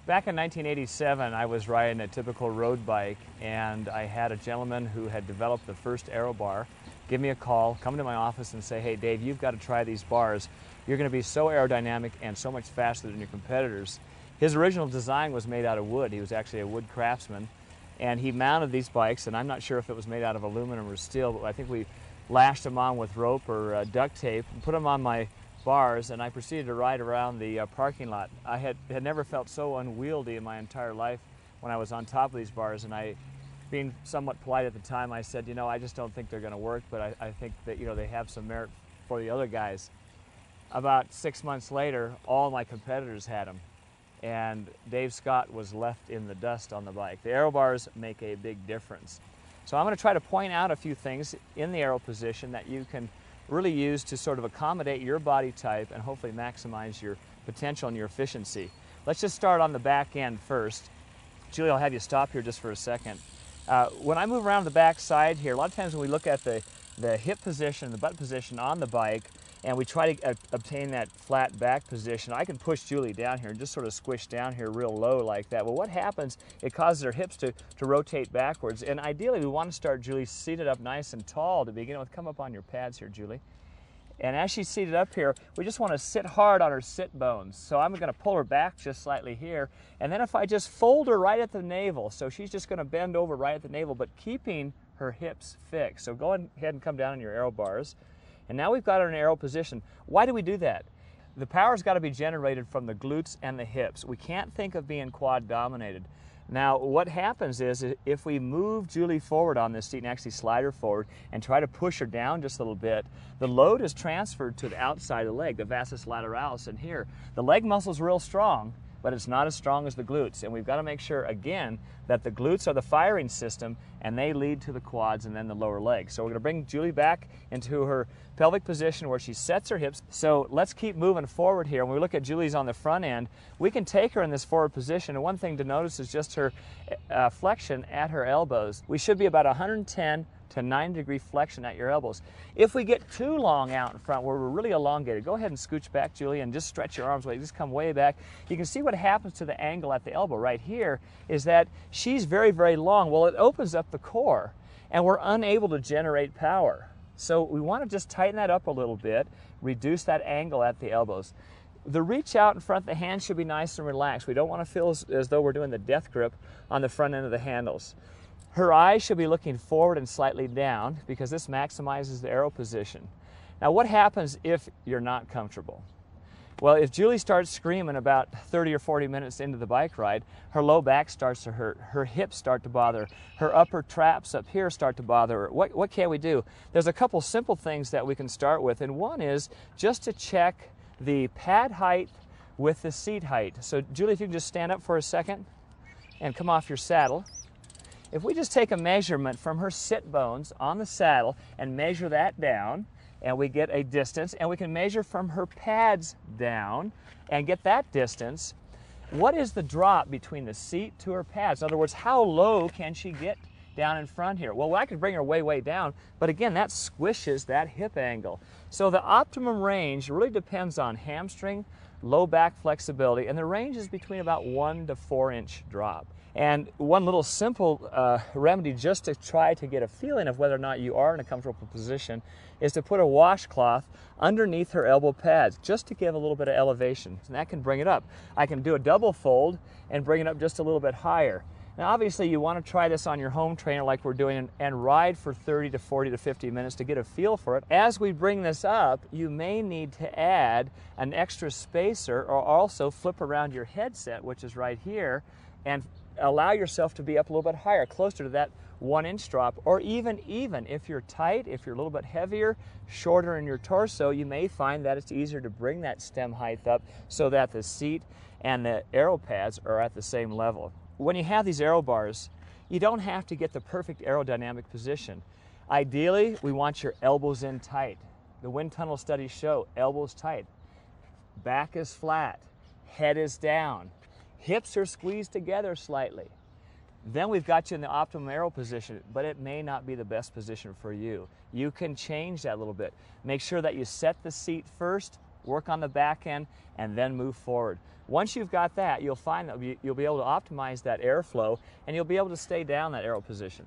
Back in 1987, I was riding a typical road bike, and I had a gentleman who had developed the first Aero bar give me a call, come to my office and say, hey Dave, you've got to try these bars. You're going to be so aerodynamic and so much faster than your competitors. His original design was made out of wood. He was actually a wood craftsman, and he mounted these bikes, and I'm not sure if it was made out of aluminum or steel, but I think we lashed them on with rope or duct tape and put them on my bars, and I proceeded to ride around the parking lot. I had never felt so unwieldy in my entire life when I was on top of these bars, and I, being somewhat polite at the time, I said, you know, I just don't think they're going to work, but I think that, you know, they have some merit for the other guys. About 6 months later, all my competitors had them, and Dave Scott was left in the dust on the bike. The Aero bars make a big difference. So I'm going to try to point out a few things in the Aero position that you can really use to sort of accommodate your body type and hopefully maximize your potential and your efficiency. Let's just start on the back end first. Julie, I'll have you stop here just for a second. When I move around the back side here, a lot of times when we look at the hip position, the butt position on the bike, and we try to obtain that flat back position, I can push Julie down here and just sort of squish down here real low like that. Well, what happens, it causes her hips to rotate backwards, and ideally we want to start Julie seated up nice and tall to begin with. Come up on your pads here, Julie. And as she's seated up here, we just want to sit hard on her sit bones. So I'm going to pull her back just slightly here, and then if I just fold her right at the navel, so she's just going to bend over right at the navel, but keeping her hips fixed. So go ahead and come down on your Aero bars. And now we've got her in an Aero position. Why do we do that? The power's got to be generated from the glutes and the hips. We can't think of being quad dominated. Now what happens is if we move Julie forward on this seat and actually slide her forward and try to push her down just a little bit, the load is transferred to the outside of the leg, the vastus lateralis in here. The leg muscle's real strong, but it's not as strong as the glutes. And we've got to make sure, again, that the glutes are the firing system and they lead to the quads and then the lower legs. So we're going to bring Julie back into her pelvic position where she sets her hips. So let's keep moving forward here. When we look at Julie's on the front end, we can take her in this forward position. And one thing to notice is just her flexion at her elbows. We should be about 110 to 90-degree flexion at your elbows. If we get too long out in front where we're really elongated, go ahead and scooch back, Julie, and just stretch your arms away. Just come way back. You can see what happens to the angle at the elbow right here is that she's very, very long. Well, it opens up the core, and we're unable to generate power. So we want to just tighten that up a little bit, reduce that angle at the elbows. The reach out in front, the hands should be nice and relaxed. We don't want to feel as though we're doing the death grip on the front end of the handles. Her eyes should be looking forward and slightly down because this maximizes the Aero position. Now what happens if you're not comfortable? Well, if Julie starts screaming about 30 or 40 minutes into the bike ride, her low back starts to hurt, her hips start to bother, her upper traps up here start to bother her. What can we do? There's a couple simple things that we can start with, and one is just to check the pad height with the seat height. So Julie, if you can just stand up for a second and come off your saddle. If we just take a measurement from her sit bones on the saddle and measure that down, and we get a distance, and we can measure from her pads down and get that distance, what is the drop between the seat to her pads? In other words, how low can she get down in front here? Well, I could bring her way, way down, but again, that squishes that hip angle. So the optimum range really depends on hamstring, low back flexibility, and the range is between about 1 to 4 inch drop. And one little simple remedy just to try to get a feeling of whether or not you are in a comfortable position is to put a washcloth underneath her elbow pads just to give a little bit of elevation. And that can bring it up. I can do a double fold and bring it up just a little bit higher. Now obviously you want to try this on your home trainer like we're doing and ride for 30 to 40 to 50 minutes to get a feel for it. As we bring this up, you may need to add an extra spacer or also flip around your headset, which is right here, and allow yourself to be up a little bit higher, closer to that 1 inch drop, or even if you're tight, if you're a little bit heavier, shorter in your torso, you may find that it's easier to bring that stem height up so that the seat and the Aero pads are at the same level. When you have these Aero bars, you don't have to get the perfect aerodynamic position. Ideally, we want your elbows in tight. The wind tunnel studies show elbows tight, back is flat, head is down, hips are squeezed together slightly. Then we've got you in the optimum Aero position, but it may not be the best position for you. You can change that a little bit. Make sure that you set the seat first, work on the back end, and then move forward. Once you've got that, you'll find that you'll be able to optimize that airflow, and you'll be able to stay down that aero position.